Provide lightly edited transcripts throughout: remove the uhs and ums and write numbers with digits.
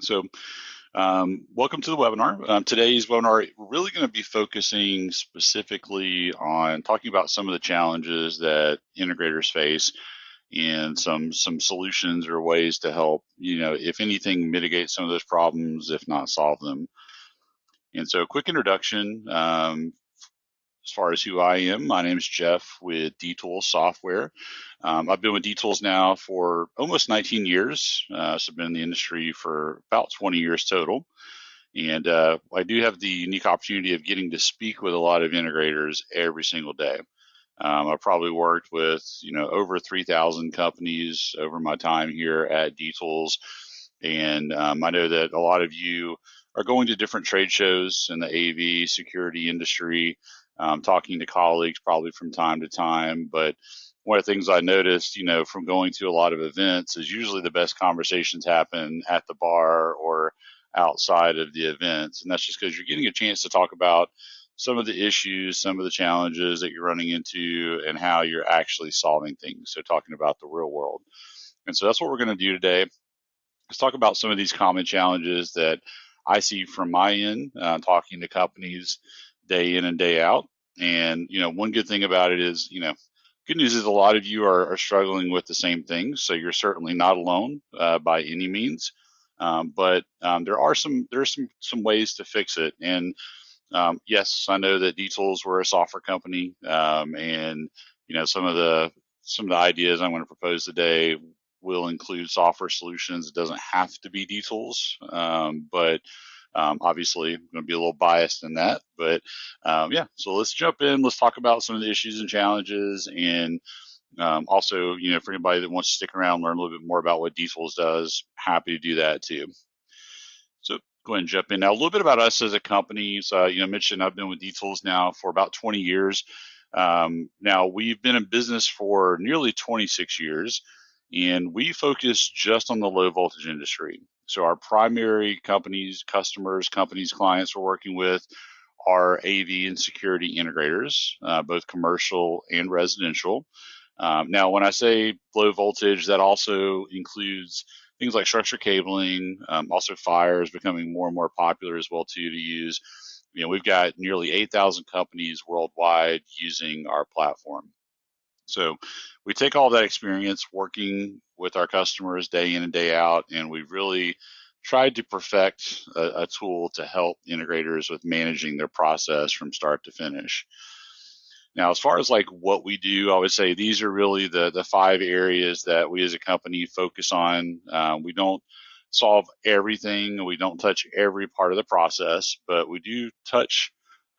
So, welcome to the webinar. Today's webinar, we're really going to be focusing specifically on talking about some of the challenges that integrators face and some solutions or ways to help, if anything, mitigate some of those problems, if not solve them. And so, quick introduction. As far as who I am, my name is Jeff with DTools Software. I've been with DTools now for almost 19 years, so I've been in the industry for about 20 years total. And I do have the unique opportunity of getting to speak with a lot of integrators every single day. I've probably worked with over 3,000 companies over my time here at DTools, and I know that a lot of you are going to different trade shows in the AV security industry, talking to colleagues probably from time to time. But one of the things I noticed, from going to a lot of events is usually the best conversations happen at the bar or outside of the events. And that's just because you're getting a chance to talk about some of the issues, some of the challenges that you're running into, and how you're actually solving things. So, talking about the real world. And so, that's what we're going to do today. Let's talk about some of these common challenges that I see from my end, talking to companies day in and day out. And, one good thing about it is, good news is a lot of you are struggling with the same things. So you're certainly not alone by any means. But there are some ways to fix it. And yes, I know that DTools we're a software company, and some of the ideas I'm going to propose today will include software solutions. It doesn't have to be DTools, but obviously I'm going to be a little biased in that. But yeah, so let's jump in. Let's talk about some of the issues and challenges, and also, for anybody that wants to stick around, learn a little bit more about what DTools does, happy to do that too. So go ahead and jump in now. A little bit about us as a company. So, I mentioned I've been with DTools now for about 20 years. Now we've been in business for nearly 26 years, and we focus just on the low voltage industry. So our primary companies, clients we're working with are AV and security integrators, both commercial and residential. Now, when I say low voltage, that also includes things like structured cabling. Also, fire is becoming more and more popular as well too to use. We've got nearly 8,000 companies worldwide using our platform. So we take all that experience working with our customers day in and day out, and we've really tried to perfect a tool to help integrators with managing their process from start to finish. Now, as far as like what we do, I would say these are really the five areas that we as a company focus on. We don't solve everything, we don't touch every part of the process, but we do touch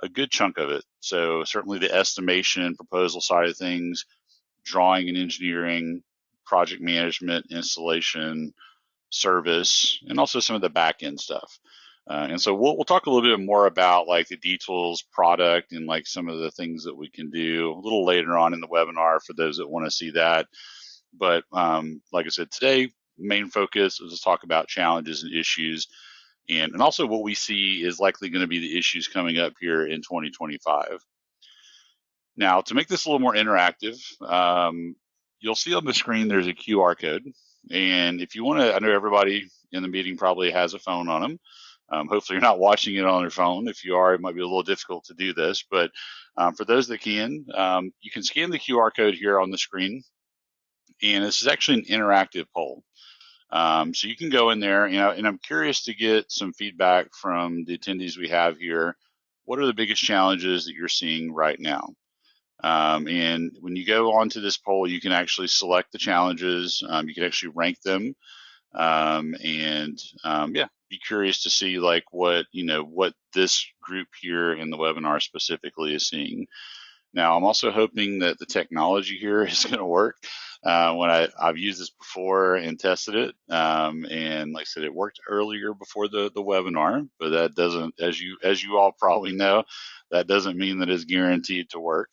a good chunk of it. So certainly the estimation proposal side of things, drawing and engineering, project management, installation, service, and also some of the back end stuff. And so we'll talk a little bit more about like the DTools product and like some of the things that we can do a little later on in the webinar for those that want to see that. But like I said, today main focus is to talk about challenges and issues, and also what we see is likely going to be the issues coming up here in 2025. Now, to make this a little more interactive, you'll see on the screen there's a QR code. And if you want to, I know everybody in the meeting probably has a phone on them. Hopefully, you're not watching it on your phone. If you are, it might be a little difficult to do this. But for those that can, you can scan the QR code here on the screen. And this is actually an interactive poll. So you can go in there, and I'm curious to get some feedback from the attendees we have here. What are the biggest challenges that you're seeing right now? And when you go onto this poll, you can actually select the challenges. You can actually rank them, yeah, be curious to see like what this group here in the webinar specifically is seeing. Now, I'm also hoping that the technology here is going to work. When I've used this before and tested it, and like I said, it worked earlier before the webinar, but that doesn't, as you all probably know, that doesn't mean that it's guaranteed to work.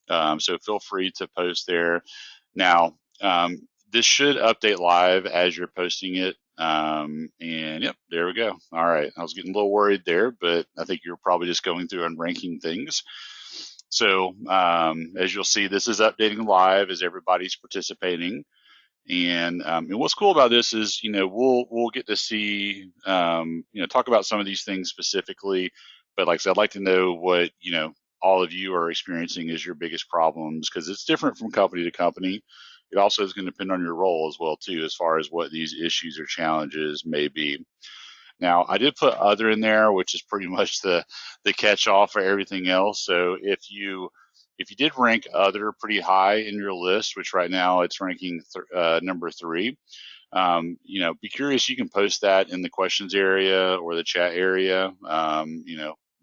So feel free to post there. Now, this should update live as you're posting it. And yep, there we go. All right. I was getting a little worried there, but I think you're probably just going through and ranking things. So as you'll see, this is updating live as everybody's participating. And what's cool about this is, we'll get to see, talk about some of these things specifically. But like I said, I'd like to know what, all of you are experiencing as your biggest problems, because it's different from company to company. It also is going to depend on your role as well, too, as far as what these issues or challenges may be. Now, I did put other in there, which is pretty much the catch-all for everything else. So if you did rank other pretty high in your list, which right now it's ranking number 3, be curious. You can post that in the questions area or the chat area.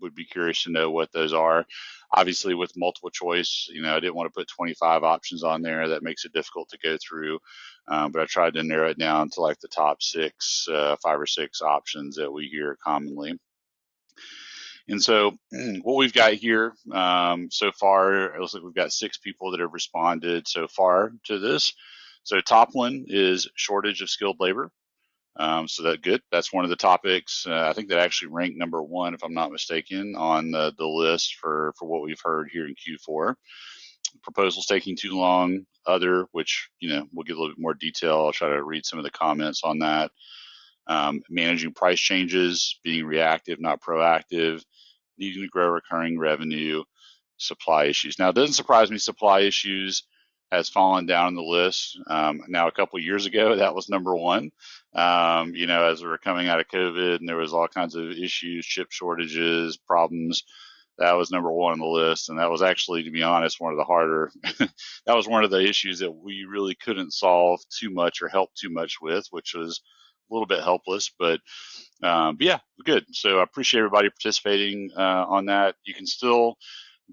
Would be curious to know what those are. Obviously, with multiple choice, I didn't want to put 25 options on there. That makes it difficult to go through. But I tried to narrow it down to like the top 5 or 6 options that we hear commonly. And so what we've got here so far, it looks like we've got 6 people that have responded so far to this. So top one is shortage of skilled labor. So that's good. That's one of the topics. I think that actually ranked number 1, if I'm not mistaken, on the list for what we've heard here in Q4. Proposals taking too long. Other, which we'll get a little bit more detail. I'll try to read some of the comments on that. Managing price changes, being reactive, not proactive, needing to grow recurring revenue, supply issues. Now, it doesn't surprise me supply issues has fallen down the list. Now, a couple of years ago, that was number 1. As we were coming out of COVID and there was all kinds of issues, chip shortages, problems, that was number 1 on the list. And that was actually, to be honest, one of the harder, that was one of the issues that we really couldn't solve too much or help too much with, which was a little bit helpless, but yeah, good. So I appreciate everybody participating on that. You can still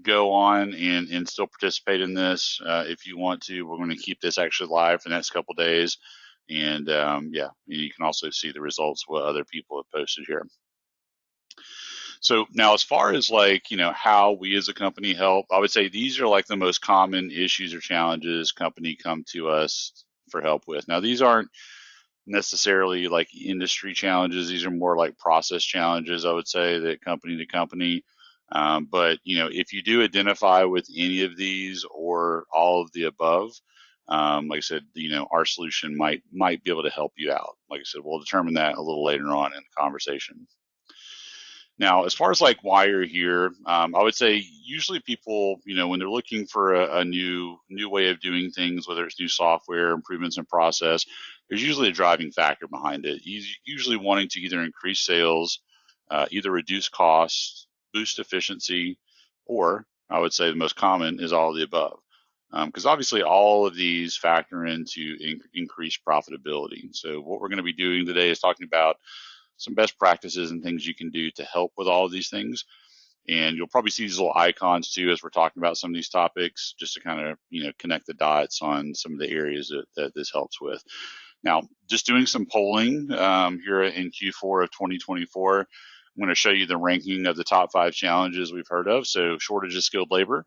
go on and still participate in this if you want to. We're going to keep this actually live for the next couple of days. And yeah, you can also see the results of what other people have posted here. So now, as far as how we as a company help, I would say these are like the most common issues or challenges company come to us for help with. Now, these aren't necessarily like industry challenges. These are more like process challenges, I would say, that company to company. But if you do identify with any of these or all of the above, like I said, our solution might be able to help you out. Like I said, we'll determine that a little later on in the conversation. Now, as far as like why you're here, I would say usually people, when they're looking for a new way of doing things, whether it's new software, improvements in process, there's usually a driving factor behind it. Usually wanting to either increase sales, either reduce costs, boost efficiency, or I would say the most common is all of the above. Because obviously all of these factor into increased profitability. So what we're going to be doing today is talking about some best practices and things you can do to help with all of these things. And you'll probably see these little icons too as we're talking about some of these topics, just to kind of connect the dots on some of the areas that this helps with. Now, just doing some polling here in Q4 of 2024, I'm going to show you the ranking of the top 5 challenges we've heard of. So shortage of skilled labor,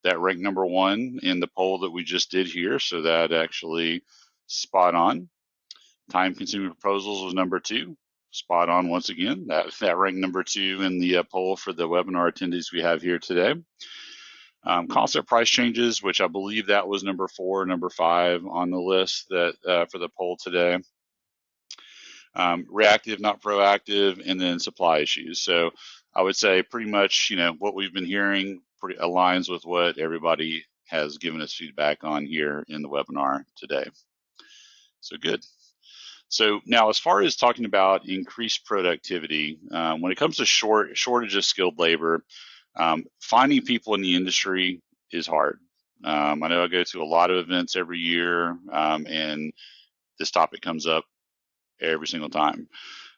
that ranked number 1 in the poll that we just did here. So that actually spot on. Time-consuming proposals was number 2. Spot on once again. That ranked number 2 in the poll for the webinar attendees we have here today. Concept price changes, which I believe that was number 4, number 5 on the list that for the poll today. Reactive, not proactive, and then supply issues. So I would say pretty much, what we've been hearing pretty aligns with what everybody has given us feedback on here in the webinar today. So good. So now, as far as talking about increased productivity, when it comes to shortage of skilled labor, finding people in the industry is hard. I know I go to a lot of events every year, and this topic comes up every single time,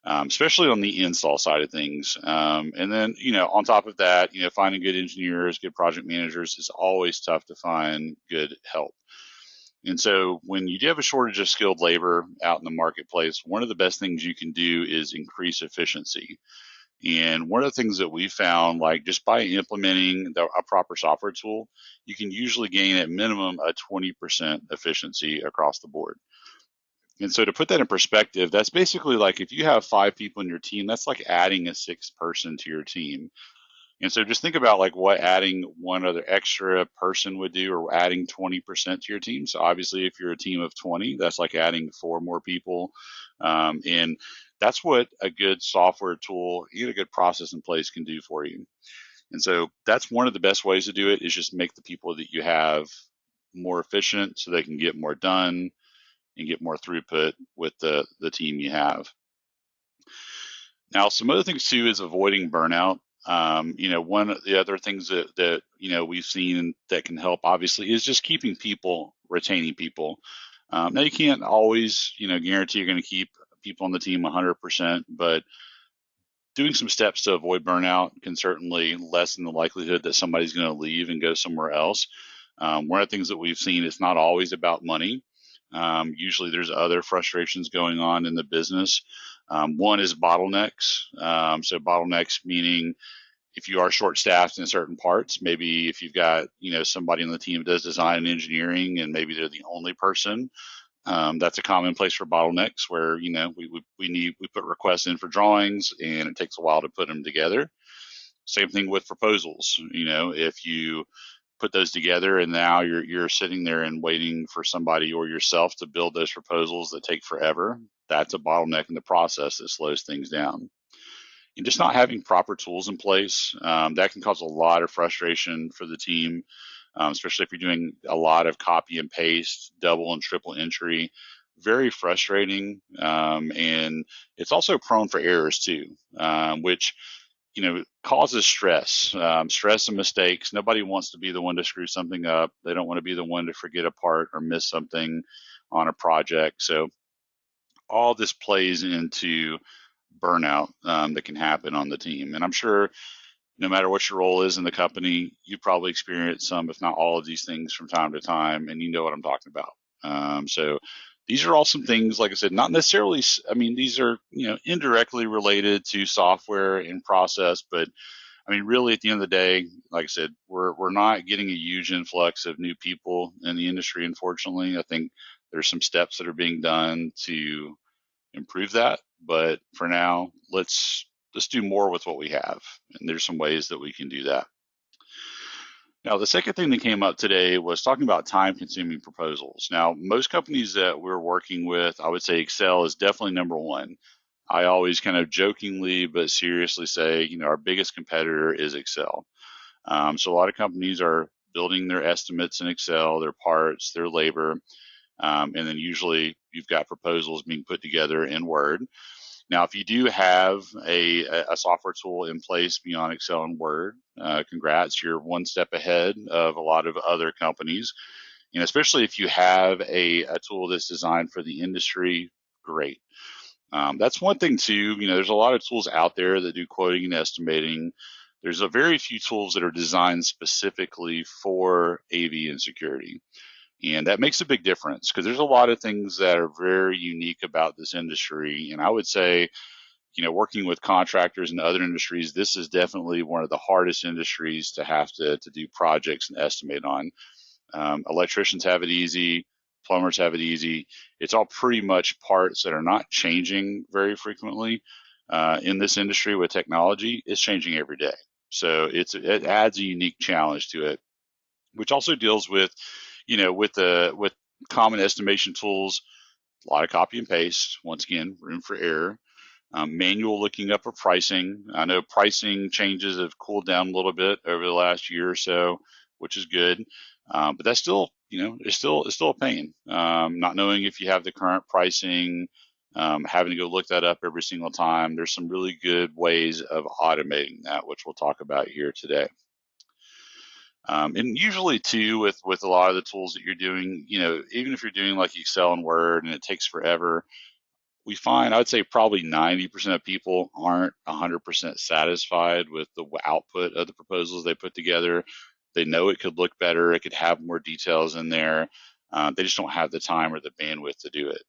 especially on the install side of things. And then, on top of that, finding good engineers, good project managers is always tough to find good help. And so when you do have a shortage of skilled labor out in the marketplace, one of the best things you can do is increase efficiency. And one of the things that we found, like just by implementing a proper software tool, you can usually gain at minimum a 20% efficiency across the board. And so to put that in perspective, that's basically like if you have 5 people in your team, that's like adding a 6th person to your team. And so just think about like what adding one other extra person would do, or adding 20% to your team. So obviously, if you're a team of 20, that's like adding 4 more people. And that's what a good software tool, you get a good process in place, can do for you. And so that's one of the best ways to do it, is just make the people that you have more efficient so they can get more done and get more throughput with the team you have. Now, some other things too is avoiding burnout. One of the other things that we've seen that can help obviously is just keeping people, retaining people. Now you can't always guarantee you're going to keep people on the team 100%, but doing some steps to avoid burnout can certainly lessen the likelihood that somebody's going to leave and go somewhere else. One of the things that we've seen, it's not always about money. Usually there's other frustrations going on in the business. One is bottlenecks. So bottlenecks meaning if you are short staffed in certain parts, maybe if you've got somebody on the team that does design and engineering and maybe they're the only person, that's a common place for bottlenecks where we put requests in for drawings and it takes a while to put them together. Same thing with proposals. If you put those together and now you're sitting there and waiting for somebody or yourself to build those proposals that take forever, that's a bottleneck in the process that slows things down. And just not having proper tools in place, that can cause a lot of frustration for the team, especially if you're doing a lot of copy and paste, double and triple entry. Very frustrating, and it's also prone for errors too, which causes stress, stress and mistakes. Nobody wants to be the one to screw something up. They don't want to be the one to forget a part or miss something on a project. So all this plays into burnout that can happen on the team. And I'm sure no matter what your role is in the company, you probably experience some, if not all of these things from time to time, and you know what I'm talking about. So these are all some things, like I said, not necessarily, these are, indirectly related to software and process, but really at the end of the day, like I said, we're not getting a huge influx of new people in the industry, unfortunately. I think there's some steps that are being done to improve that. But for now, let's do more with what we have. And there's some ways that we can do that. Now, the second thing that came up today was talking about time consuming proposals. Now, most companies that we're working with, I would say Excel is definitely number one. I always kind of jokingly but seriously say, our biggest competitor is Excel. So a lot of companies are building their estimates in Excel, their parts, their labor, and then usually you've got proposals being put together in Word. Now, if you do have a software tool in place beyond Excel and Word, congrats, you're one step ahead of a lot of other companies. And especially if you have a tool that's designed for the industry, great. That's one thing too. There's a lot of tools out there that do quoting and estimating. There's a very few tools that are designed specifically for AV and security. And that makes a big difference because there's a lot of things that are very unique about this industry. And I would say, working with contractors and other industries, this is definitely one of the hardest industries to have to do projects and estimate on. Electricians have it easy, plumbers have it easy. It's all pretty much parts that are not changing very frequently. In this industry with technology, it's changing every day. So it adds a unique challenge to it, which also deals with, with common estimation tools, a lot of copy and paste. Once again, room for error. Manual looking up of pricing. I know pricing changes have cooled down a little bit over the last year or so, which is good. But that's still, it's still a pain. Not knowing if you have the current pricing, having to go look that up every single time. There's some really good ways of automating that, which we'll talk about here today. And usually too, with a lot of the tools that you're doing, even if you're doing like Excel and Word and it takes forever, we find, I would say probably 90% of people aren't 100% satisfied with the output of the proposals they put together. They know it could look better, it could have more details in there. They just don't have the time or the bandwidth to do it.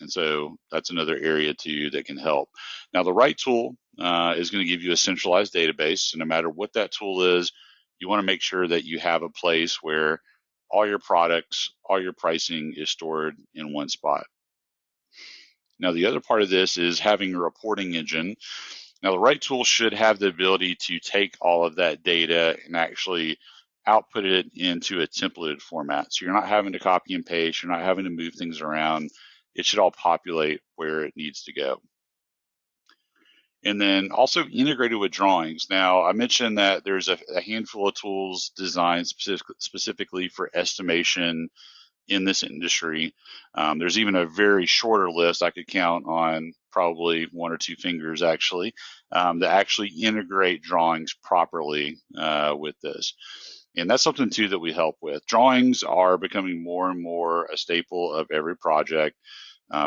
And so that's another area too that can help. Now, the right tool is going to give you a centralized database. So no matter what that tool is, you want to make sure that you have a place where all your products, all your pricing is stored in one spot. Now, the other part of this is having a reporting engine. Now, the right tool should have the ability to take all of that data and actually output it into a templated format. So you're not having to copy and paste, you're not having to move things around. It should all populate where it needs to go. And then also integrated with drawings. Now, I mentioned that there's a handful of tools designed specifically for estimation in this industry. There's even a very shorter list I could count on probably one or two fingers actually, that actually integrate drawings properly with this. And that's something too that we help with. Drawings are becoming more and more a staple of every project.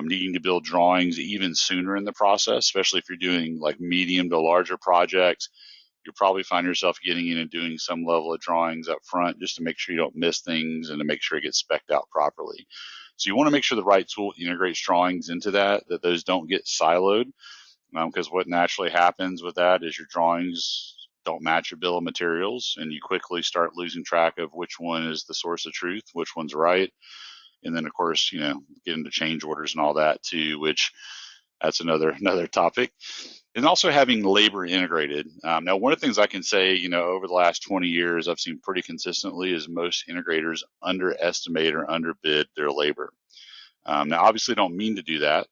Needing to build drawings even sooner in the process, especially if you're doing like medium to larger projects, you'll probably find yourself getting in and doing some level of drawings up front just to make sure you don't miss things and to make sure it gets specced out properly. So you want to make sure the right tool integrates drawings into that those don't get siloed, because what naturally happens with that is your drawings don't match your bill of materials and you quickly start losing track of which one is the source of truth, which one's right. And then of course, get into change orders and all that too, which that's another topic. And also having labor integrated. Now, one of the things I can say, over the last 20 years, I've seen pretty consistently is most integrators underestimate or underbid their labor. Now, obviously, don't mean to do that.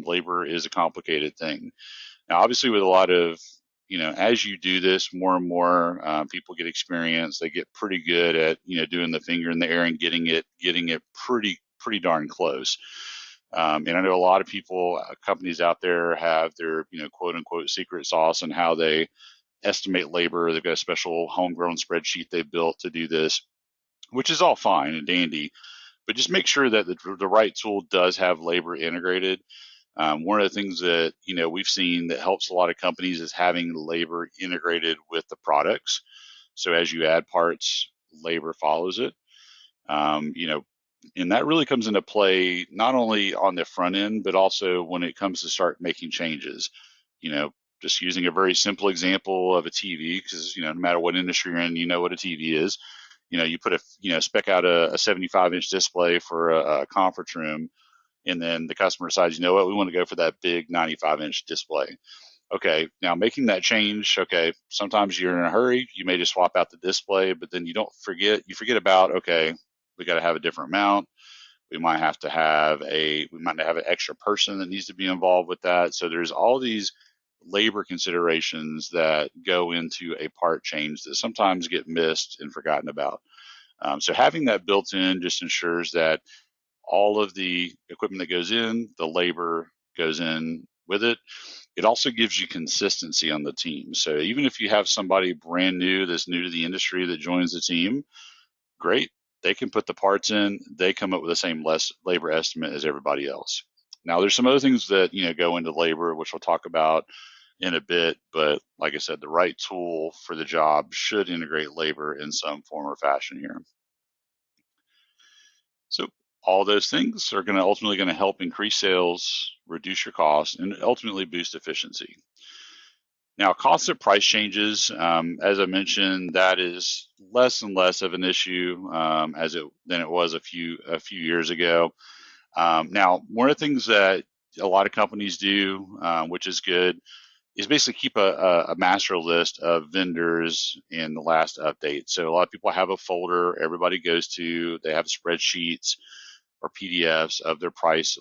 Labor is a complicated thing. Now, obviously, with a lot of, as you do this more and more, people get experience. They get pretty good at, doing the finger in the air and getting it pretty darn close. And I know a lot of people, companies out there have their, quote unquote secret sauce and how they estimate labor. They've got a special homegrown spreadsheet they built to do this, which is all fine and dandy, but just make sure that the right tool does have labor integrated. One of the things that, we've seen that helps a lot of companies is having labor integrated with the products. So as you add parts, labor follows it. And that really comes into play not only on the front end, but also when it comes to start making changes. Just using a very simple example of a TV, because no matter what industry you're in, you know what a TV is. You put spec out a 75-inch display for a conference room, and then the customer decides, you know what, we want to go for that big 95-inch display. Okay, now making that change, okay, sometimes you're in a hurry, you may just swap out the display, but then you forget about, okay, we got to have a different mount. We might have an extra person that needs to be involved with that. So there's all these labor considerations that go into a part change that sometimes get missed and forgotten about. So having that built in just ensures that all of the equipment that goes in, the labor goes in with it. It also gives you consistency on the team. So even if you have somebody brand new that's new to the industry that joins the team, great. They can put the parts in. They come up with the same labor estimate as everybody else. Now, there's some other things that go into labor, which we'll talk about in a bit. But like I said, the right tool for the job should integrate labor in some form or fashion here. So all those things are ultimately going to help increase sales, reduce your costs, and ultimately boost efficiency. Now, cost of price changes, as I mentioned, that is less and less of an issue than it was a few years ago. Now, one of the things that a lot of companies do, which is good, is basically keep a master list of vendors in the last update. So a lot of people have a folder everybody goes to. They have spreadsheets or PDFs of their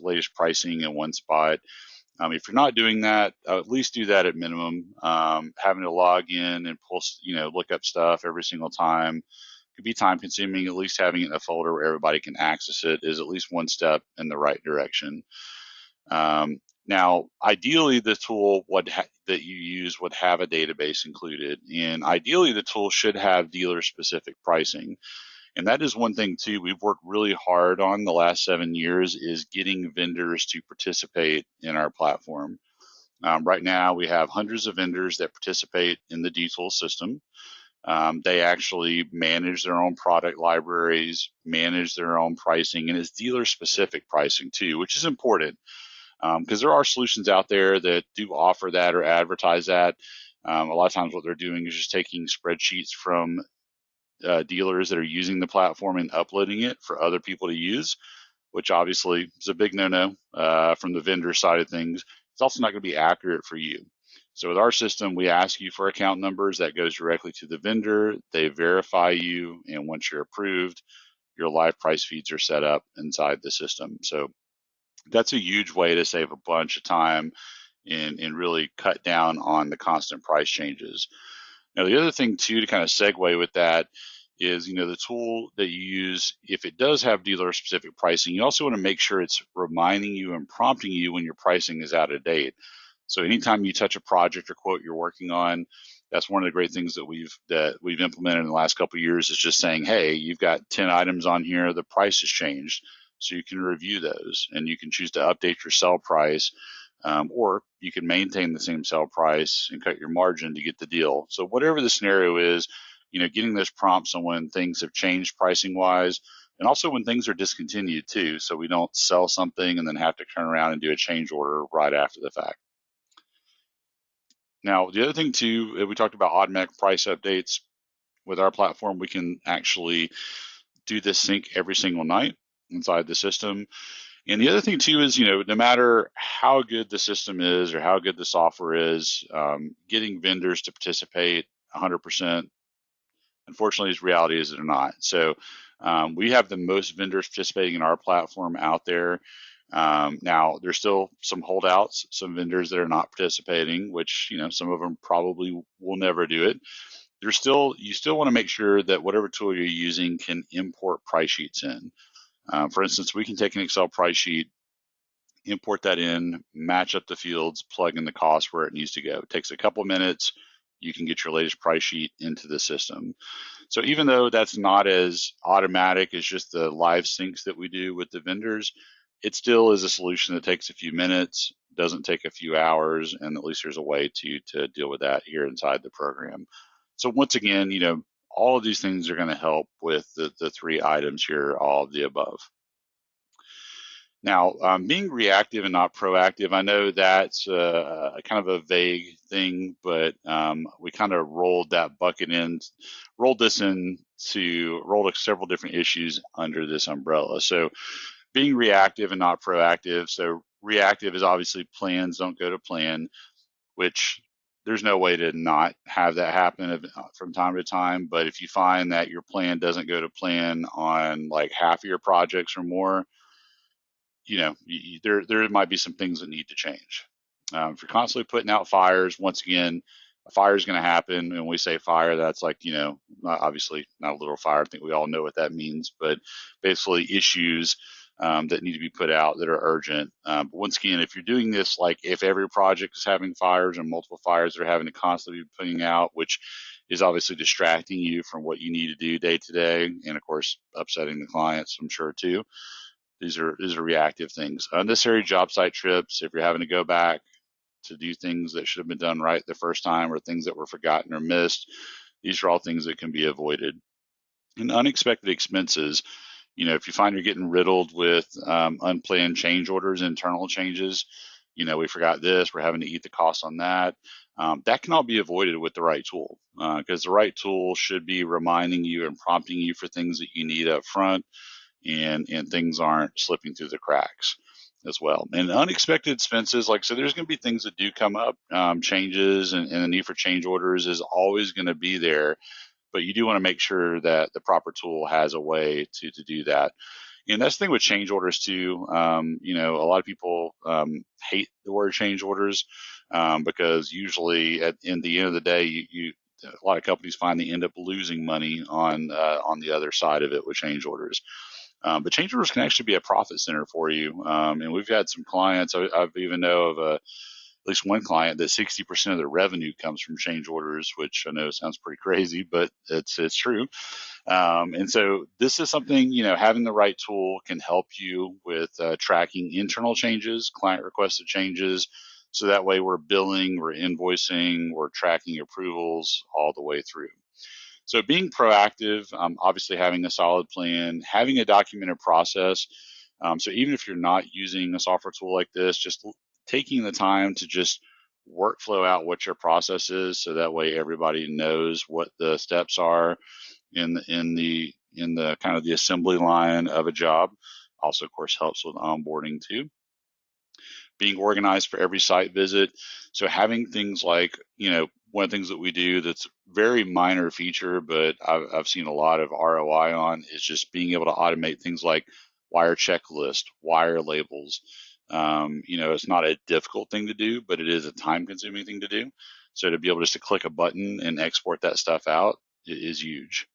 latest pricing in one spot. If you're not doing that, at least do that at minimum. Having to log in and look up stuff every single time could be time consuming. At least having it in a folder where everybody can access it is at least one step in the right direction. Now, ideally, the tool that you use would have a database included, and ideally, the tool should have dealer-specific pricing. And that is one thing too we've worked really hard on the last 7 years is getting vendors to participate in our platform. Right now, we have hundreds of vendors that participate in the D-Tool system. They actually manage their own product libraries, manage their own pricing, and it's dealer-specific pricing too, which is important. Because there are solutions out there that do offer that or advertise that. A lot of times what they're doing is just taking spreadsheets from dealers that are using the platform and uploading it for other people to use, which obviously is a big no-no from the vendor side of things. It's also not going to be accurate for you. So with our system, we ask you for account numbers. That goes directly to the vendor. They verify you, and once you're approved, your live price feeds are set up inside the system. So that's a huge way to save a bunch of time and really cut down on the constant price changes. Now, the other thing too, to kind of segue with that is, the tool that you use, if it does have dealer specific pricing, you also want to make sure it's reminding you and prompting you when your pricing is out of date. So anytime you touch a project or quote you're working on, that's one of the great things that we've implemented in the last couple of years is just saying, hey, you've got 10 items on here, the price has changed. So you can review those and you can choose to update your sell price, or you can maintain the same sell price and cut your margin to get the deal. So whatever the scenario is, getting those prompts on when things have changed pricing wise, and also when things are discontinued too, so we don't sell something and then have to turn around and do a change order right after the fact. Now, the other thing too, we talked about automatic price updates. With our platform, we can actually do this sync every single night inside the system. And the other thing too is, no matter how good the system is or how good the software is, getting vendors to participate 100%, unfortunately, is reality is they're not. So we have the most vendors participating in our platform out there. Now, there's still some holdouts, some vendors that are not participating, which, some of them probably will never do it. You still want to make sure that whatever tool you're using can import price sheets in. For instance, we can take an Excel price sheet, import that in, match up the fields, plug in the cost where it needs to go. It takes a couple minutes. You can get your latest price sheet into the system. So even though that's not as automatic as just the live syncs that we do with the vendors, it still is a solution that takes a few minutes, doesn't take a few hours, and at least there's a way to deal with that here inside the program. So once again, all of these things are going to help with the three items here, all of the above. Now, being reactive and not proactive, I know that's kind of a vague thing, but we kind of rolled several different issues under this umbrella. So being reactive and not proactive. So reactive is obviously plans don't go to plan, which there's no way to not have that happen from time to time. But if you find that your plan doesn't go to plan on like half of your projects or more, there might be some things that need to change. If you're constantly putting out fires, once again, a fire is going to happen. And when we say fire, that's like, obviously not a little fire. I think we all know what that means, but basically issues that need to be put out that are urgent. But once again, if you're doing this, like if every project is having fires and multiple fires that are having to constantly be putting out, which is obviously distracting you from what you need to do day to day, and of course, upsetting the clients, I'm sure too. These are reactive things. Unnecessary job site trips, if you're having to go back to do things that should have been done right the first time or things that were forgotten or missed, these are all things that can be avoided. And unexpected expenses, if you find you're getting riddled with unplanned change orders, internal changes, we forgot this, we're having to eat the cost on that. That can all be avoided with the right tool, because the right tool should be reminding you and prompting you for things that you need up front, and things aren't slipping through the cracks as well. And unexpected expenses, like I said, there's going to be things that do come up. Changes and the need for change orders is always going to be there, but you do want to make sure that the proper tool has a way to do that. And that's the thing with change orders too. A lot of people hate the word change orders because usually in the end of the day, a lot of companies find they end up losing money on the other side of it with change orders. But change orders can actually be a profit center for you. And we've had some clients, I've even know of at least one client that 60% of their revenue comes from change orders, which I know sounds pretty crazy, but it's true. And so this is something, having the right tool can help you with tracking internal changes, client requested changes. So that way we're billing, we're invoicing, we're tracking approvals all the way through. So being proactive, obviously having a solid plan, having a documented process. So even if you're not using a software tool like this, just taking the time to just workflow out what your process is, so that way everybody knows what the steps are in the kind of the assembly line of a job. Also, of course, helps with onboarding too. being organized for every site visit. So having things like, one of the things that we do that's very minor feature, but I've seen a lot of ROI on, is just being able to automate things like wire checklist, wire labels. It's not a difficult thing to do, but it is a time consuming thing to do. So to be able just to click a button and export that stuff out is huge.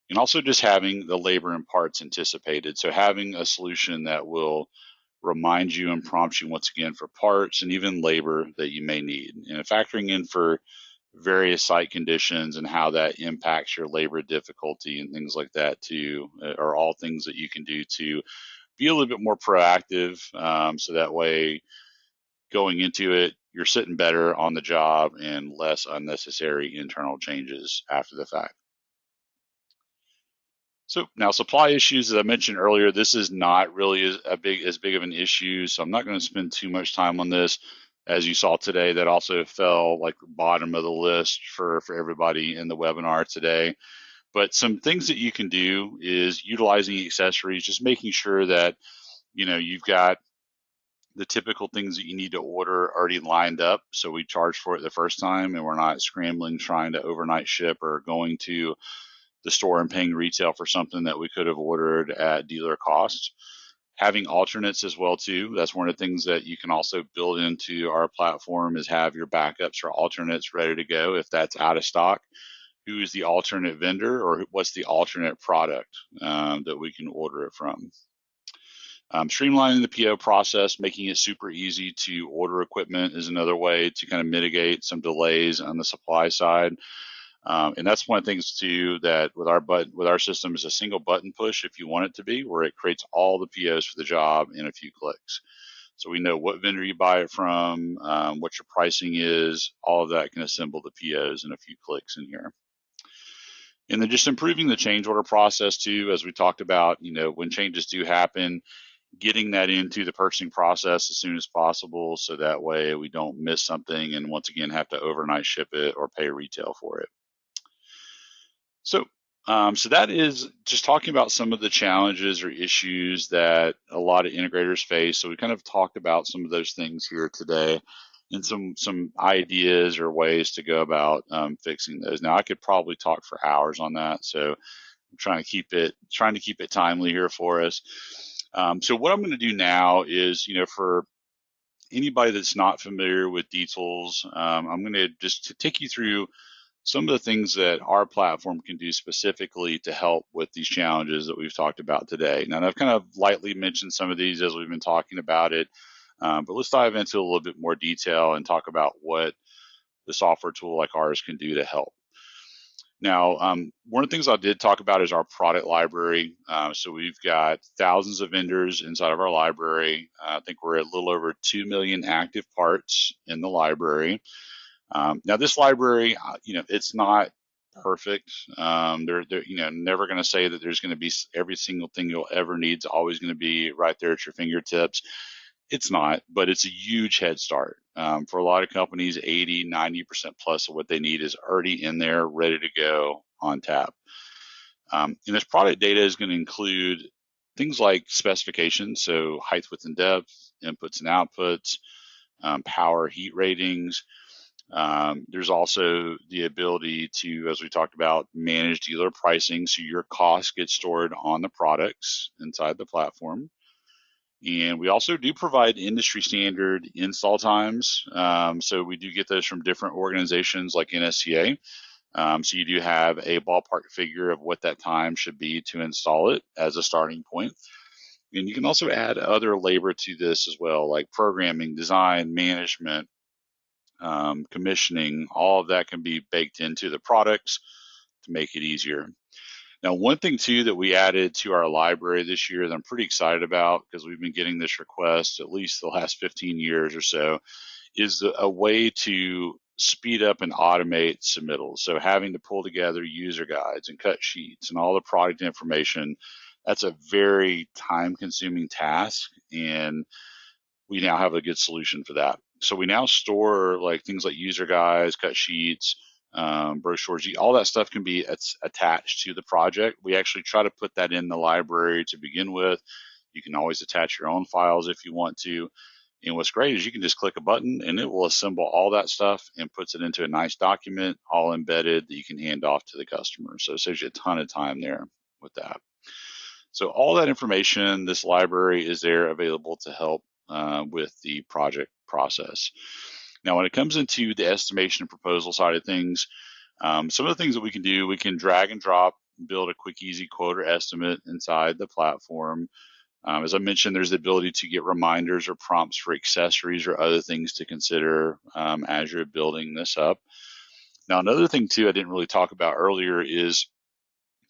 And also just having the labor and parts anticipated. So having a solution that will remind you and prompt you once again for parts and even labor that you may need. And factoring in for various site conditions and how that impacts your labor difficulty and things like that too, are all things that you can do to be a little bit more proactive. So that way, going into it, you're sitting better on the job and less unnecessary internal changes after the fact. So now supply issues, as I mentioned earlier, this is not really as big of an issue. So I'm not going to spend too much time on this. As you saw today, that also fell like bottom of the list for everybody in the webinar today. But some things that you can do is utilizing accessories, just making sure that you've got the typical things that you need to order already lined up. So we charge for it the first time and we're not scrambling trying to overnight ship or going to the store and paying retail for something that we could have ordered at dealer cost. Having alternates as well too. That's one of the things that you can also build into our platform, is have your backups or alternates ready to go if that's out of stock. Who is the alternate vendor, or what's the alternate product that we can order it from? Streamlining the PO process, making it super easy to order equipment, is another way to kind of mitigate some delays on the supply side. And that's one of the things too, that with our system, is a single button push if you want it to be, where it creates all the POs for the job in a few clicks. So we know what vendor you buy it from, what your pricing is, all of that can assemble the POs in a few clicks in here. And then just improving the change order process too, as we talked about, when changes do happen, getting that into the purchasing process as soon as possible, so that way we don't miss something and once again have to overnight ship it or pay retail for it. So that is just talking about some of the challenges or issues that a lot of integrators face. So we kind of talked about some of those things here today and some ideas or ways to go about fixing those. Now I could probably talk for hours on that, so I'm trying to keep it timely here for us. So what I'm going to do now is, for anybody that's not familiar with D-Tools, I'm going to just take you through some of the things that our platform can do specifically to help with these challenges that we've talked about today. Now, I've kind of lightly mentioned some of these as we've been talking about it, but let's dive into a little bit more detail and talk about what the software tool like ours can do to help. Now, one of the things I did talk about is our product library. So we've got thousands of vendors inside of our library. I think we're at a little over 2 million active parts in the library. Now, this library, it's not perfect. They're never going to say that there's going to be every single thing you'll ever need is always going to be right there at your fingertips. It's not, but it's a huge head start. For a lot of companies, 80, 90% plus of what they need is already in there, ready to go on tap. And this product data is going to include things like specifications, so height, width, and depth, inputs and outputs, power, heat ratings. There's also the ability to, as we talked about, manage dealer pricing, so your costs get stored on the products inside the platform. And we also do provide industry standard install times. So we do get those from different organizations like NSCA. So you do have a ballpark figure of what that time should be to install it as a starting point. And you can also add other labor to this as well, like programming, design, management, commissioning. All of that can be baked into the products to make it easier. Now, one thing too that we added to our library this year that I'm pretty excited about, because we've been getting this request at least the last 15 years or so, is a way to speed up and automate submittals. So having to pull together user guides and cut sheets and all the product information, that's a very time-consuming task, and we now have a good solution for that. So we now store like things like user guides, cut sheets, brochures, all that stuff can be attached to the project. We actually try to put that in the library to begin with. You can always attach your own files if you want to. And what's great is you can just click a button and it will assemble all that stuff and puts it into a nice document, all embedded, that you can hand off to the customer. So it saves you a ton of time there with that. So all that information, this library is there available to help with the project process. Now, when it comes into the estimation and proposal side of things, some of the things that we can do, we can drag and drop, build a quick, easy quote or estimate inside the platform. As I mentioned, there's the ability to get reminders or prompts for accessories or other things to consider as you're building this up. Now, another thing too I didn't really talk about earlier is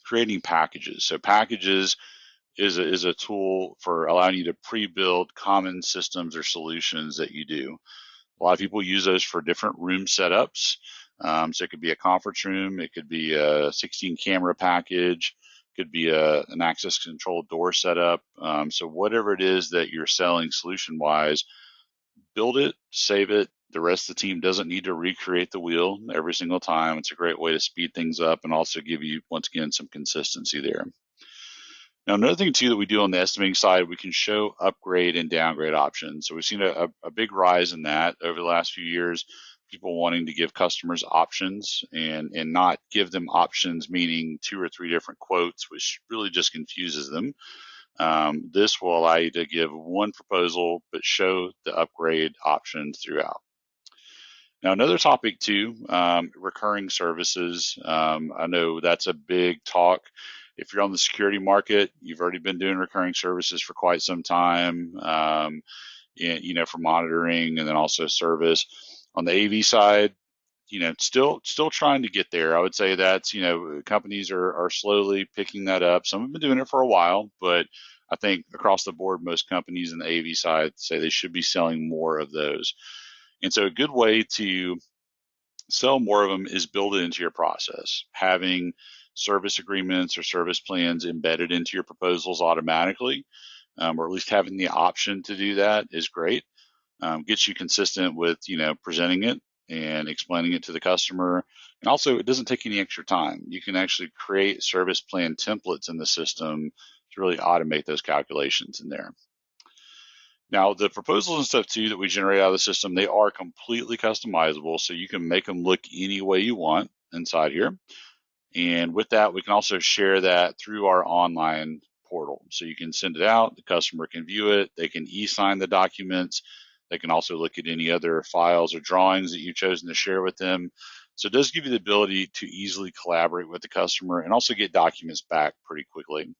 creating packages. So packages is a tool for allowing you to pre-build common systems or solutions that you do. A lot of people use those for different room setups. So it could be a conference room, it could be a 16 camera package, could be an access control door setup. So whatever it is that you're selling solution wise, build it, save it. The rest of the team doesn't need to recreate the wheel every single time. It's a great way to speed things up and also give you, once again, some consistency there. Now, another thing too that we do on the estimating side, we can show upgrade and downgrade options. So we've seen a big rise in that over the last few years, people wanting to give customers options and not give them options, meaning 2 or 3 different quotes, which really just confuses them. This will allow you to give one proposal, but show the upgrade options throughout. Now, another topic too, recurring services. I know that's a big talk. If you're on the security market, you've already been doing recurring services for quite some time, for monitoring and then also service. On the AV side, still trying to get there. I would say that's, companies are slowly picking that up. Some have been doing it for a while, but I think across the board, most companies in the AV side say they should be selling more of those. And so a good way to sell more of them is build it into your process. Having service agreements or service plans embedded into your proposals automatically, or at least having the option to do that is great. Gets you consistent with, presenting it and explaining it to the customer. And also, it doesn't take any extra time. You can actually create service plan templates in the system to really automate those calculations in there. Now, the proposals and stuff too that we generate out of the system, they are completely customizable, so you can make them look any way you want inside here. And with that, we can also share that through our online portal. So you can send it out, the customer can view it, they can e-sign the documents, they can also look at any other files or drawings that you've chosen to share with them. So it does give you the ability to easily collaborate with the customer and also get documents back pretty quickly.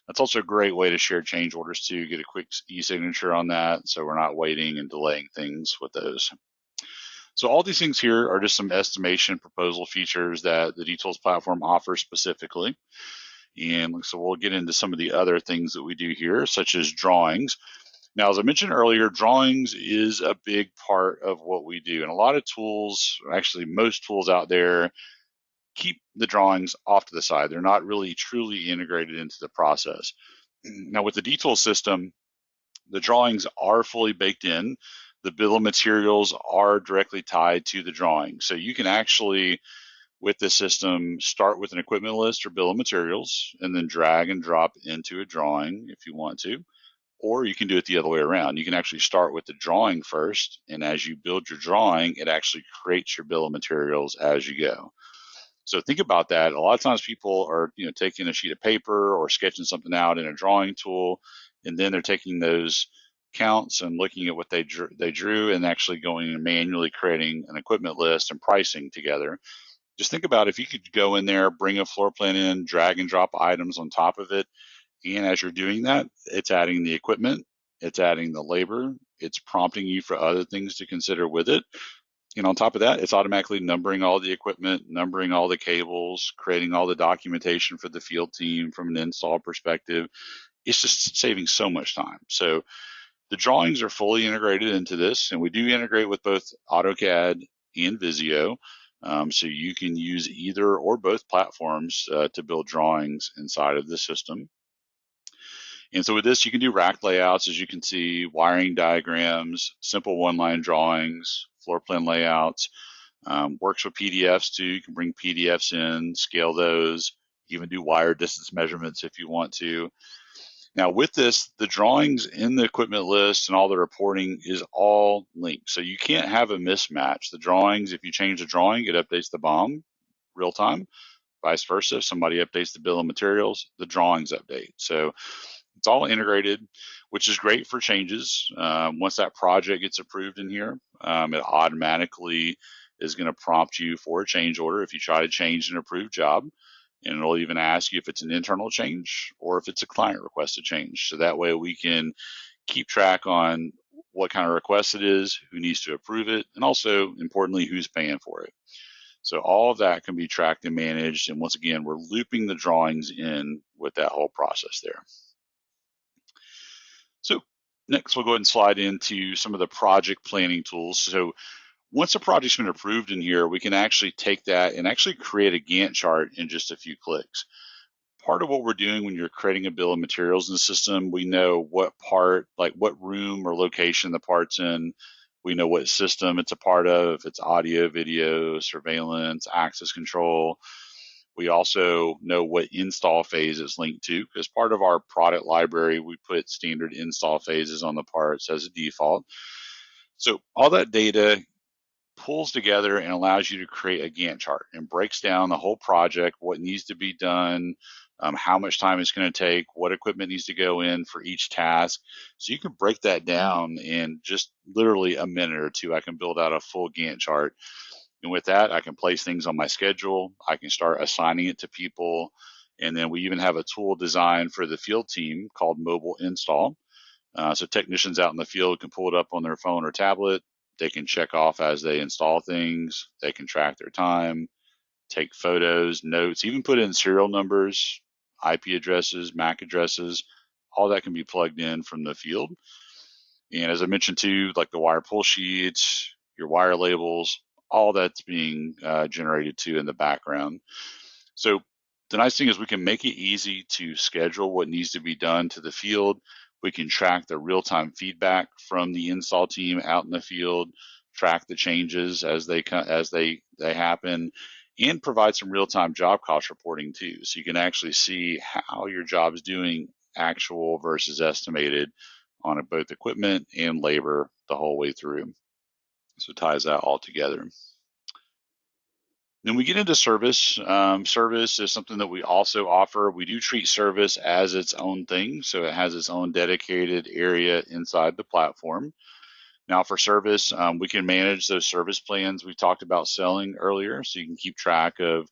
That's also a great way to share change orders too, get a quick e-signature on that, so we're not waiting and delaying things with those. So all these things here are just some estimation proposal features that the dTools platform offers specifically. And so we'll get into some of the other things that we do here, such as drawings. Now, as I mentioned earlier, drawings is a big part of what we do. And a lot of tools, actually most tools out there, keep the drawings off to the side. They're not really truly integrated into the process. Now, with the dTools system, the drawings are fully baked in. The bill of materials are directly tied to the drawing. So you can actually, with this system, start with an equipment list or bill of materials and then drag and drop into a drawing if you want to. Or you can do it the other way around. You can actually start with the drawing first, and as you build your drawing, it actually creates your bill of materials as you go. So think about that. A lot of times people are, taking a sheet of paper or sketching something out in a drawing tool, and then they're taking those counts and looking at what they drew and actually going and manually creating an equipment list and pricing together. Just think about if you could go in there, bring a floor plan in, drag and drop items on top of it. And as you're doing that, it's adding the equipment, it's adding the labor, it's prompting you for other things to consider with it. And on top of that, it's automatically numbering all the equipment, numbering all the cables, creating all the documentation for the field team from an install perspective. It's just saving so much time. So the drawings are fully integrated into this, and we do integrate with both AutoCAD and Visio. So you can use either or both platforms to build drawings inside of the system. And so with this, you can do rack layouts, as you can see, wiring diagrams, simple one-line drawings, floor plan layouts. Works with PDFs too. You can bring PDFs in, scale those, even do wire distance measurements if you want to. Now with this, the drawings in the equipment list and all the reporting is all linked. So you can't have a mismatch. The drawings, if you change the drawing, it updates the BOM real time. Vice versa, if somebody updates the bill of materials, the drawings update. So it's all integrated, which is great for changes. Once that project gets approved in here, it automatically is going to prompt you for a change order if you try to change an approved job. And it'll even ask you if it's an internal change or if it's a client requested change. So that way we can keep track on what kind of request it is, who needs to approve it, and also importantly, who's paying for it. So all of that can be tracked and managed. And once again, we're looping the drawings in with that whole process there. So next, we'll go ahead and slide into some of the project planning tools. So once a project's been approved in here, we can actually take that and actually create a Gantt chart in just a few clicks. Part of what we're doing when you're creating a bill of materials in the system, we know what part, like what room or location the part's in. We know what system it's a part of, if it's audio, video, surveillance, access control. We also know what install phase it's linked to. As part of our product library, we put standard install phases on the parts as a default. So all that data pulls together and allows you to create a Gantt chart and breaks down the whole project, what needs to be done, how much time it's going to take, what equipment needs to go in for each task. So you can break that down in just literally a minute or two. I can build out a full Gantt chart. And with that, I can place things on my schedule. I can start assigning it to people. And then we even have a tool designed for the field team called Mobile Install. So technicians out in the field can pull it up on their phone or tablet. They can check off as they install things. They can track their time, take photos, notes, even put in serial numbers, IP addresses, MAC addresses. All that can be plugged in from the field. And as I mentioned too, like the wire pull sheets, your wire labels, all that's being generated too in the background. So the nice thing is we can make it easy to schedule what needs to be done to the field. We can track the real-time feedback from the install team out in the field, track the changes as they happen, and provide some real-time job cost reporting too. So you can actually see how your job's doing actual versus estimated on both equipment and labor the whole way through. So it ties that all together. Then we get into service. Service is something that we also offer. We do treat service as its own thing, so it has its own dedicated area inside the platform. Now for service, we can manage those service plans we talked about selling earlier, so you can keep track of,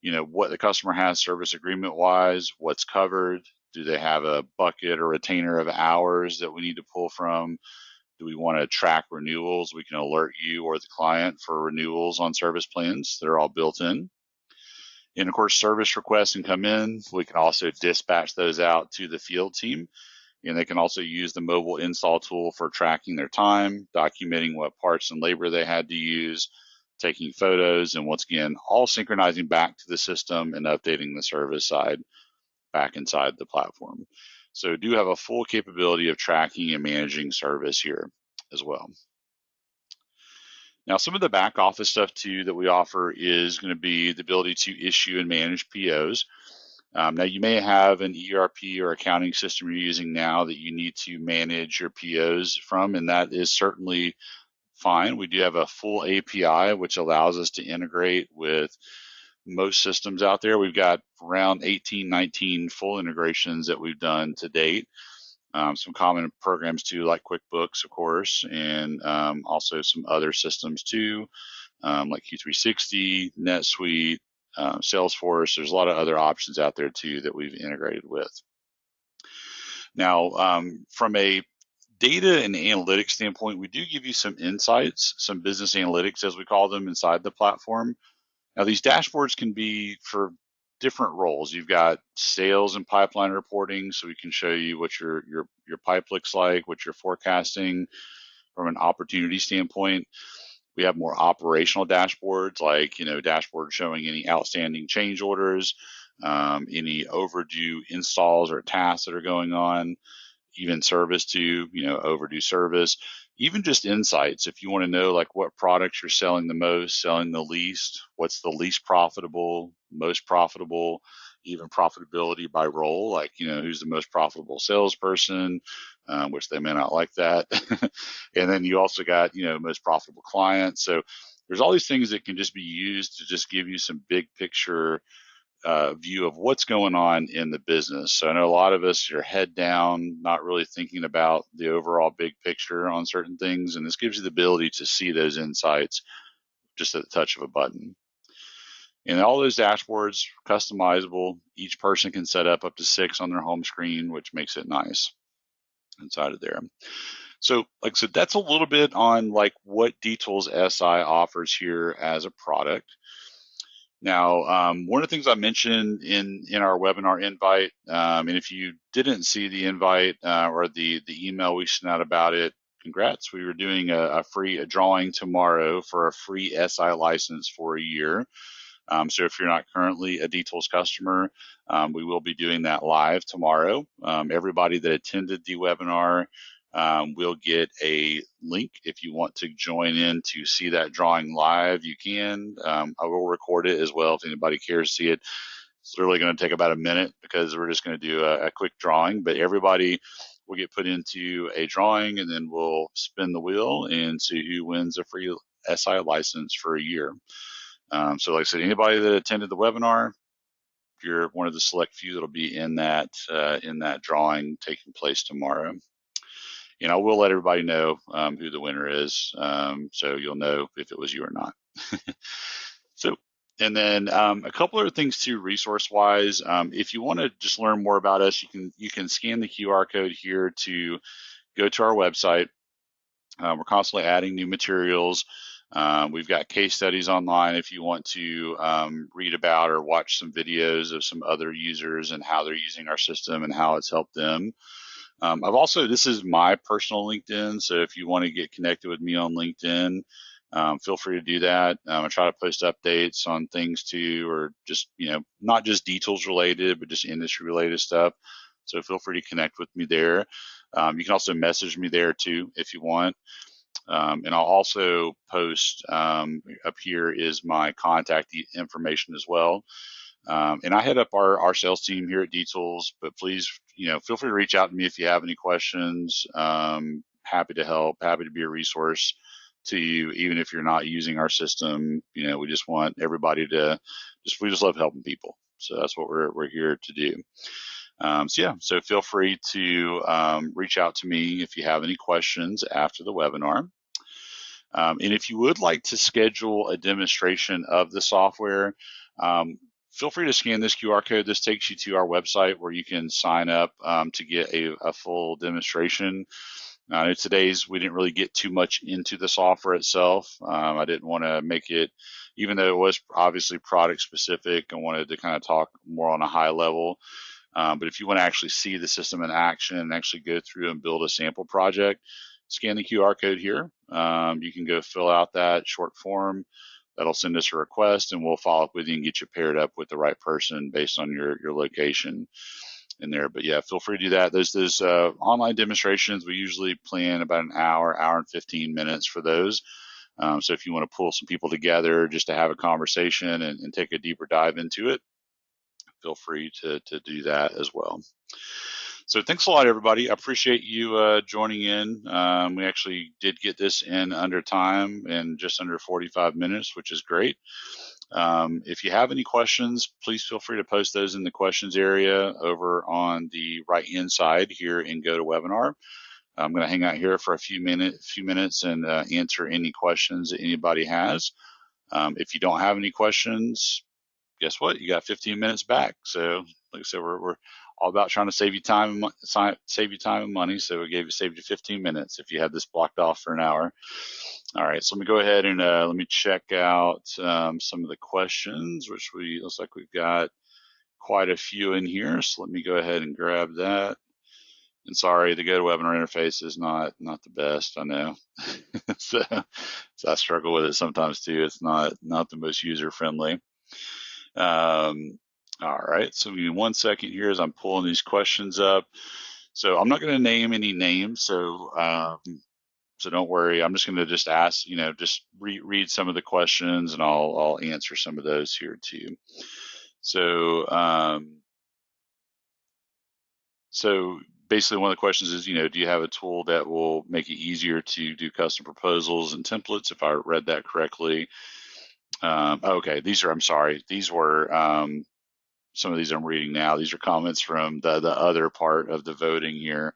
what the customer has service agreement wise, what's covered. Do they have a bucket or retainer of hours that we need to pull from? Do we want to track renewals? We can alert you or the client for renewals on service plans that are all built in. And of course, service requests can come in. We can also dispatch those out to the field team. And they can also use the mobile install tool for tracking their time, documenting what parts and labor they had to use, taking photos, and once again, all synchronizing back to the system and updating the service side back inside the platform. So do have a full capability of tracking and managing service here as well. Now, some of the back office stuff too that we offer is going to be the ability to issue and manage POs. Now, you may have an ERP or accounting system you're using now that you need to manage your POs from, and that is certainly fine. We do have a full API, which allows us to integrate with most systems out there. We've got around 18, 19 full integrations that we've done to date. Some common programs too, like QuickBooks, of course, and also some other systems too, like Q360, NetSuite, Salesforce. There's a lot of other options out there too that we've integrated with. Now, from a data and analytics standpoint, we do give you some insights, some business analytics, as we call them, inside the platform. Now, these dashboards can be for different roles. You've got sales and pipeline reporting, so we can show you what your pipe looks like, what you're forecasting from an opportunity standpoint. We have more operational dashboards, like dashboard showing any outstanding change orders, any overdue installs or tasks that are going on, even service to overdue service, even just insights. If you want to know like what products you're selling the most, selling the least, what's the least profitable, most profitable, even profitability by role, like, who's the most profitable salesperson, which they may not like that. And then you also got, most profitable clients. So there's all these things that can just be used to just give you some big picture view of what's going on in the business. So I know a lot of us are head down, not really thinking about the overall big picture on certain things. And this gives you the ability to see those insights just at the touch of a button. And all those dashboards customizable. Each person can set up to 6 on their home screen, which makes it nice inside of there. So, like I said, that's a little bit on like what dTools SI offers here as a product. Now, one of the things I mentioned in our webinar invite, and if you didn't see the invite or the email we sent out about it, congrats. We were doing a drawing tomorrow for a free SI license for a year. So if you're not currently a dTools customer, we will be doing that live tomorrow. Everybody that attended the webinar will get a link. If you want to join in to see that drawing live, you can. I will record it as well if anybody cares to see it. It's literally going to take about a minute because we're just going to do a quick drawing, but everybody will get put into a drawing, and then we'll spin the wheel and see who wins a free SI license for a year. So like I said, anybody that attended the webinar, you're one of the select few that'll be in that drawing taking place tomorrow. And I will let everybody know who the winner is, so you'll know if it was you or not. So, and then a couple other things too, resource-wise. If you want to just learn more about us, you can scan the QR code here to go to our website. We're constantly adding new materials. We've got case studies online if you want to read about or watch some videos of some other users and how they're using our system and how it's helped them. This is my personal LinkedIn, so if you want to get connected with me on LinkedIn, feel free to do that. I try to post updates on things too, or just, not just dTools related, but just industry related stuff. So feel free to connect with me there. You can also message me there too if you want. And I'll also post up here is my contact information as well. And I head up our sales team here at dTools, but please, feel free to reach out to me if you have any questions. Happy to help, happy to be a resource to you, even if you're not using our system. We just want everybody we just love helping people. So that's what we're here to do. So feel free to reach out to me if you have any questions after the webinar. And if you would like to schedule a demonstration of the software, feel free to scan this QR code. This takes you to our website where you can sign up to get a full demonstration. We didn't really get too much into the software itself. I didn't want to make it, even though it was obviously product specific, I wanted to kind of talk more on a high level. But if you want to actually see the system in action and actually go through and build a sample project, scan the QR code here. You can go fill out that short form. That'll send us a request, and we'll follow up with you and get you paired up with the right person based on your location in there. But yeah, feel free to do that. Those online demonstrations, we usually plan about an hour and 15 minutes for those. So if you want to pull some people together just to have a conversation and take a deeper dive into it, feel free to do that as well. So thanks a lot, everybody. I appreciate you joining in. We actually did get this in under time and just under 45 minutes, which is great. If you have any questions, please feel free to post those in the questions area over on the right-hand side here in GoToWebinar. I'm going to hang out here for a few minutes and answer any questions that anybody has. If you don't have any questions, guess what? You got 15 minutes back. So, like I said, we're all about trying to save you time and money. So we saved you 15 minutes if you had this blocked off for an hour. All right, so let me go ahead and let me check out some of the questions, which looks like we've got quite a few in here. So let me go ahead and grab that. And sorry, the GoToWebinar interface is not the best, I know. so I struggle with it sometimes too. It's not the most user friendly. All right, so give me 1 second here as I'm pulling these questions up. So I'm not going to name any names, so don't worry. I'm just going to ask, just read some of the questions, and I'll answer some of those here too. So, so basically one of the questions is, do you have a tool that will make it easier to do custom proposals and templates, if I read that correctly? Okay, I'm sorry, these were, some of these I'm reading now. These are comments from the other part of the voting here.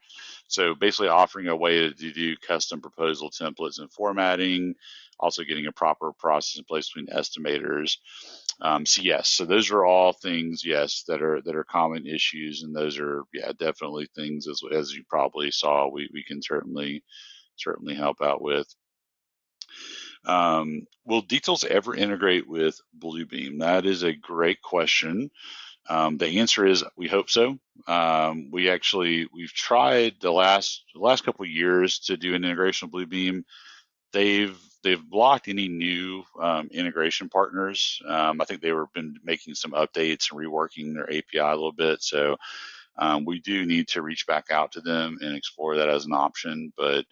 So basically offering a way to do custom proposal templates and formatting, also getting a proper process in place between estimators. So yes, so those are all things, yes, that are common issues, and those are, yeah, definitely things, as you probably saw, we can certainly help out with. Will Details ever integrate with Bluebeam? That is a great question. The answer is we hope so. We've tried the last couple of years to do an integration with Bluebeam. They've blocked any new integration partners. I think they were been making some updates and reworking their API a little bit. So we do need to reach back out to them and explore that as an option. But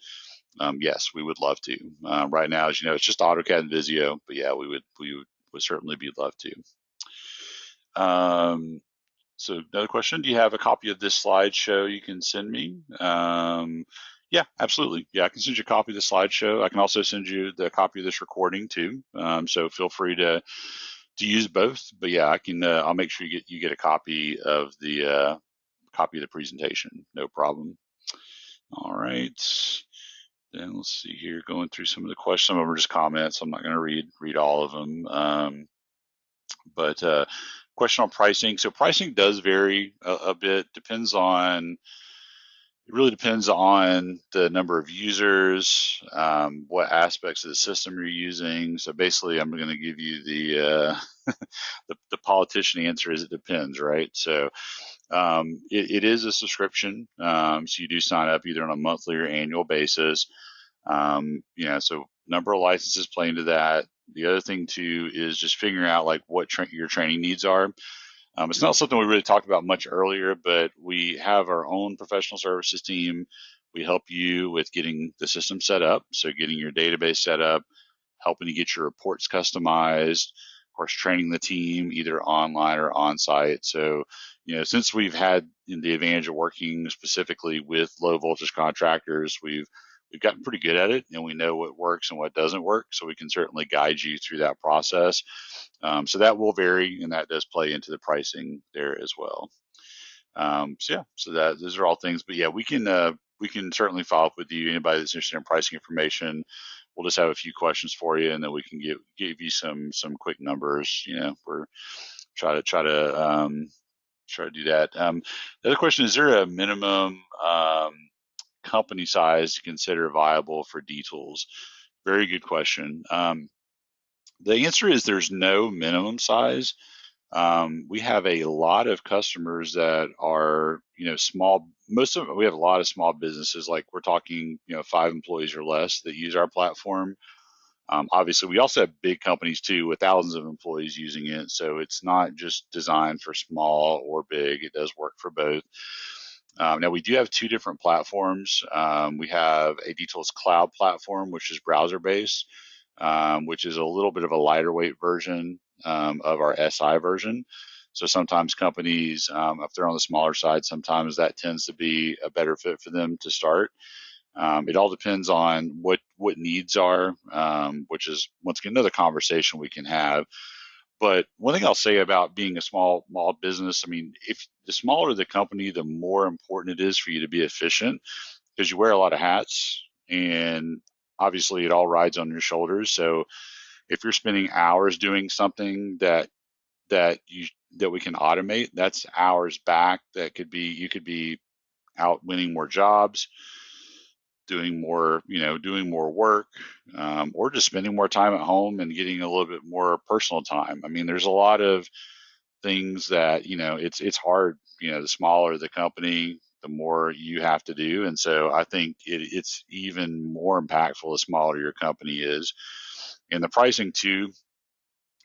yes, we would love to. Right now, as you know, it's just AutoCAD and Visio. But yeah, we would certainly be love to. So another question, do you have a copy of this slideshow you can send me? Yeah, absolutely. Yeah, I can send you a copy of the slideshow. I can also send you the copy of this recording too. So feel free to use both. But yeah, I can. I'll make sure you get a copy of the presentation. No problem. All right. Then let's see here. Going through some of the questions. Some of them are just comments. I'm not going to read all of them. But question on pricing. So pricing does vary a bit. It really depends on the number of users, what aspects of the system you're using. So basically, I'm going to give you the politician answer is it depends, right? So it is a subscription. So you do sign up either on a monthly or annual basis. So number of licenses play into that. The other thing too is just figuring out like what your training needs are. It's not something we really talked about much earlier, but we have our own professional services team. We help you with getting the system set up, so getting your database set up, helping you get your reports customized, of course, training the team either online or on site. So, since we've had the advantage of working specifically with low voltage contractors, we've gotten pretty good at it, and we know what works and what doesn't work. So we can certainly guide you through that process. So that will vary, and that does play into the pricing there as well. So those are all things. But yeah, we can certainly follow up with you. Anybody that's interested in pricing information, we'll just have a few questions for you, and then we can give you some quick numbers. We're try to do that. The other question is there a minimum company size to consider viable for D-Tools? Very good question. The answer is there's no minimum size. We have a lot of customers that are, small. We have a lot of small businesses, like we're talking, 5 employees or less that use our platform. Obviously, we also have big companies too with thousands of employees using it. So it's not just designed for small or big. It does work for both. Now we do have 2 different platforms. We have a D-Tools Cloud platform, which is browser based, which is a little bit of a lighter weight version of our SI version. So sometimes companies, if they're on the smaller side, sometimes that tends to be a better fit for them to start. It all depends on what needs are, which is once again another conversation we can have. But one thing I'll say about being a small business, I mean, if the smaller the company, the more important it is for you to be efficient because you wear a lot of hats, and obviously it all rides on your shoulders. So if you're spending hours doing something that we can automate, that's hours back. You could be out winning more jobs, doing more work, or just spending more time at home and getting a little bit more personal time. I mean, there's a lot of things that, it's hard. The smaller the company, the more you have to do. And so I think it's even more impactful the smaller your company is. And the pricing too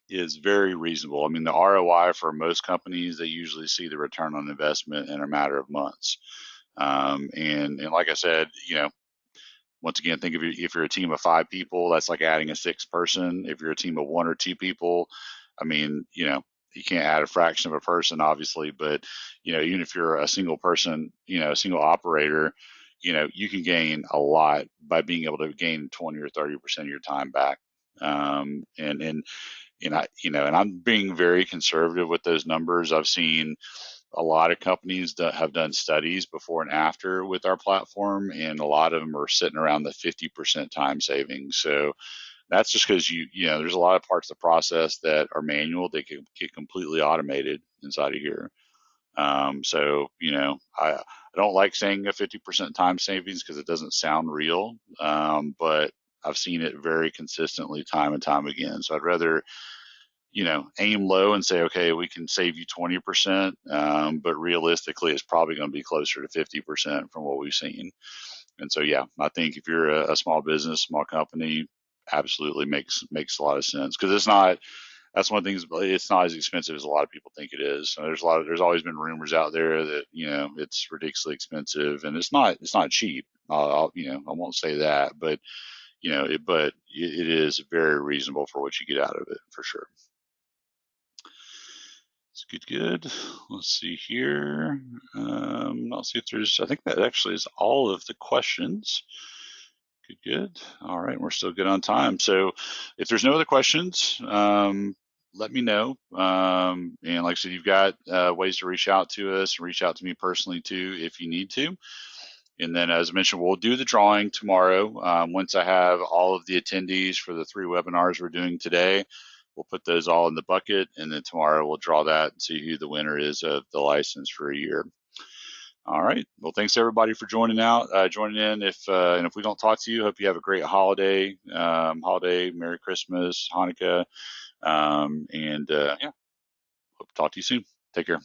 is very reasonable. I mean, the ROI for most companies, they usually see the return on investment in a matter of months. And like I said, once again, think of it, if you're a team of 5 people, that's like adding a 6th person. If you're a team of 1 or 2 people, I mean, you can't add a fraction of a person, obviously, but even if you're a single person, a single operator, you can gain a lot by being able to gain 20 or 30% of your time back. And I'm being very conservative with those numbers. I've seen a lot of companies that have done studies before and after with our platform, and a lot of them are sitting around the 50% time savings. So that's just because there's a lot of parts of the process that are manual. They can get completely automated inside of here. I don't like saying a 50% time savings because it doesn't sound real, but I've seen it very consistently time and time again. So I'd rather aim low and say, okay, we can save you 20%, but realistically, it's probably going to be closer to 50% from what we've seen. And so, yeah, I think if you're a small business, small company, absolutely makes a lot of sense because it's not. That's one of the things. It's not as expensive as a lot of people think it is. So there's always been rumors out there that it's ridiculously expensive, and it's not. It's not cheap. I won't say that, but it is very reasonable for what you get out of it for sure. It's good. Let's see here. I'll see if there's. I think that actually is all of the questions. Good. All right, we're still good on time. So, if there's no other questions, let me know. And like I said, you've got ways to reach out to us, and reach out to me personally too if you need to. And then, as I mentioned, we'll do the drawing tomorrow. Once I have all of the attendees for the 3 webinars we're doing today, we'll put those all in the bucket, and then tomorrow we'll draw that and see who the winner is of the license for a year. All right. Well, thanks everybody for joining in. If we don't talk to you, hope you have a great holiday. Merry Christmas, Hanukkah, yeah. Hope to talk to you soon. Take care.